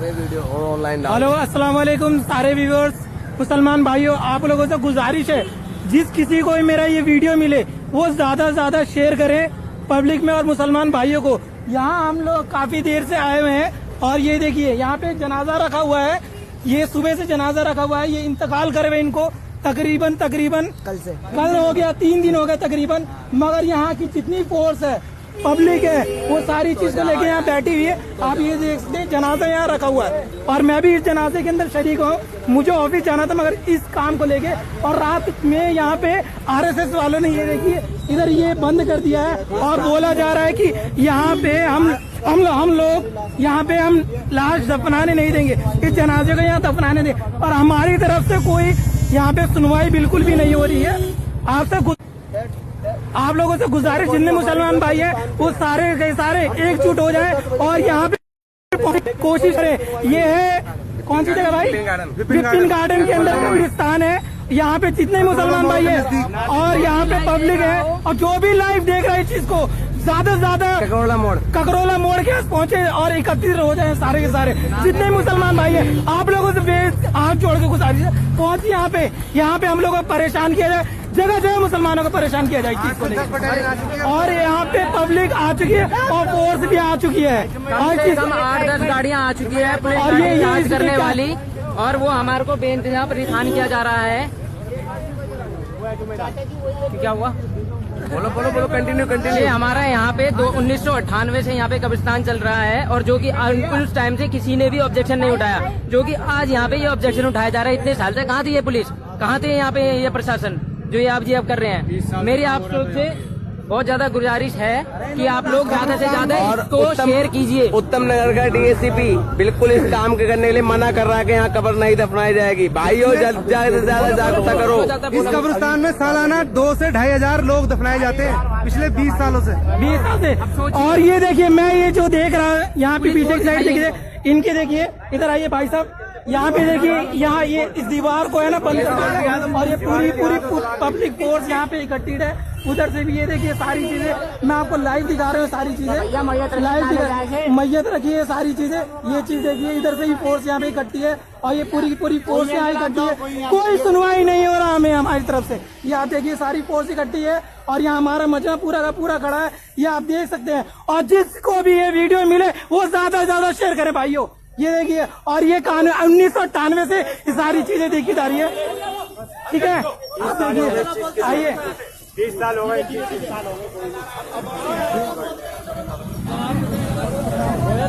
Video online. Hello, अस्सलाम वालेकुम सारे व्यूअर्स, मुसलमान भाइयों, आप लोगों से गुजारिश है जिस किसी को मेरा ये वीडियो मिले वो ज्यादा से ज्यादा शेयर करें पब्लिक में और मुसलमान भाइयों को। यहाँ हम लोग काफी देर से आए हुए हैं और ये देखिए यहाँ पे जनाजा रखा हुआ है। ये सुबह से जनाजा रखा हुआ है। ये इंतकाल करे हुए इनको तकरीबन कल हो गया, 3 दिन हो गए तकरीबन। मगर यहाँ की जितनी फोर्स है, पब्लिक है, वो सारी चीज को लेके यहाँ बैठी हुई है। आप ये देख सकते हैं जनाजा यहाँ रखा हुआ है और मैं भी इस जनाजे के अंदर शरीक हूँ। मुझे ऑफिस जाना था मगर इस काम को लेके, और रात में यहाँ पे आरएसएस वालों ने ये देखिए इधर ये बंद कर दिया है और बोला जा रहा है कि यहाँ पे हम लोग यहाँ पे हम लाश दफनाने नहीं देंगे, इस जनाजे को यहाँ दफनाने दें। और हमारी तरफ से कोई यहाँ पे सुनवाई बिल्कुल भी नहीं हो रही है। आप लोगों से गुजारिश, जितने मुसलमान भाई हैं वो सारे के सारे एकजुट हो जाएं और यहाँ पे कोशिश करें। ये है कौन सी जगह भाई? विपिन गार्डन के अंदर कब्रिस्तान है। यहाँ पे जितने मुसलमान भाई हैं और यहाँ पे पब्लिक है और जो भी लाइव देख रहा है इस चीज को, ज्यादा से ज्यादा ककरोला मोड़ के पास पहुंचे और एकत्रित हो जाए सारे के सारे जितने मुसलमान भाई हैं। आप लोगों से हाथ जोड़ के गुजारिश है, पहुंच यहाँ पे हम लोगों को परेशान किया जाए, जगह जगह मुसलमानों को परेशान किया जाए चीज को लेकर। और यहाँ पे पब्लिक आ चुकी है और फोर्स भी आ चुकी है। 8-10 गाड़ियाँ आ चुकी है पुलिस और ये जांच करने वाली, और वो हमारे को बेइंतजाम परेशान किया जा रहा है। क्या हुआ? बोलो कंटिन्यू। हमारा यहाँ पे 1998 से यहाँ पे कब्रिस्तान चल रहा है और जो कि उस टाइम से किसी ने भी ऑब्जेक्शन नहीं उठाया, जो कि आज यहाँ पे ये ऑब्जेक्शन उठाया जा रहा है। इतने साल से कहाँ थी ये पुलिस, कहाँ थे यहाँ पे ये प्रशासन जो ये आप कर रहे हैं। मेरी आप लोग से बहुत ज्यादा गुजारिश है कि आप लोग ज्यादा से ज्यादा इसको शेयर कीजिए। उत्तम नगर का डीएसपी बिल्कुल इस काम के करने के लिए मना कर रहा है कि यहाँ कब्र नहीं दफनाई जाएगी। भाइयों ज्यादा से ज्यादा जागरूकता करो। इस कब्रिस्तान में सालाना 2 से 2,500 लोग दफनाए जाते हैं पिछले 20 सालों से। और ये देखिए, मैं ये जो देख रहा हूँ यहाँ पे पीछे की साइड देखिए, इनके देखिए, इधर आइए भाई साहब, यहाँ पे देखिए, यहाँ ये इस दीवार को है ना बंद और ये पूरी पब्लिक फोर्स यहाँ पे इकट्ठित है। उधर से भी ये देखिए सारी चीजें मैं आपको लाइव दिखा रहा हूँ, सारी चीजें लाइव मैयत रखी है, सारी चीजें। ये चीज देखिए, इधर से भी फोर्स यहाँ पे इकट्ठी है और ये पूरी फोर्स यहाँ इकट्ठी है। कोई सुनवाई नहीं हो रहा हमें हमारी तरफ से। ये आप देखिए सारी फोर्स इकट्ठी है और यहाँ हमारा मजमा पूरा का पूरा खड़ा है, ये आप देख सकते हैं। और जिसको भी ये वीडियो मिले वो ज्यादा से ज्यादा शेयर करे भाइयों। ये देखिए, और ये कानून 1998 से ये सारी चीजें देखी जा रही है, ठीक है। आप देखिए, आइए 20 साल हो गए।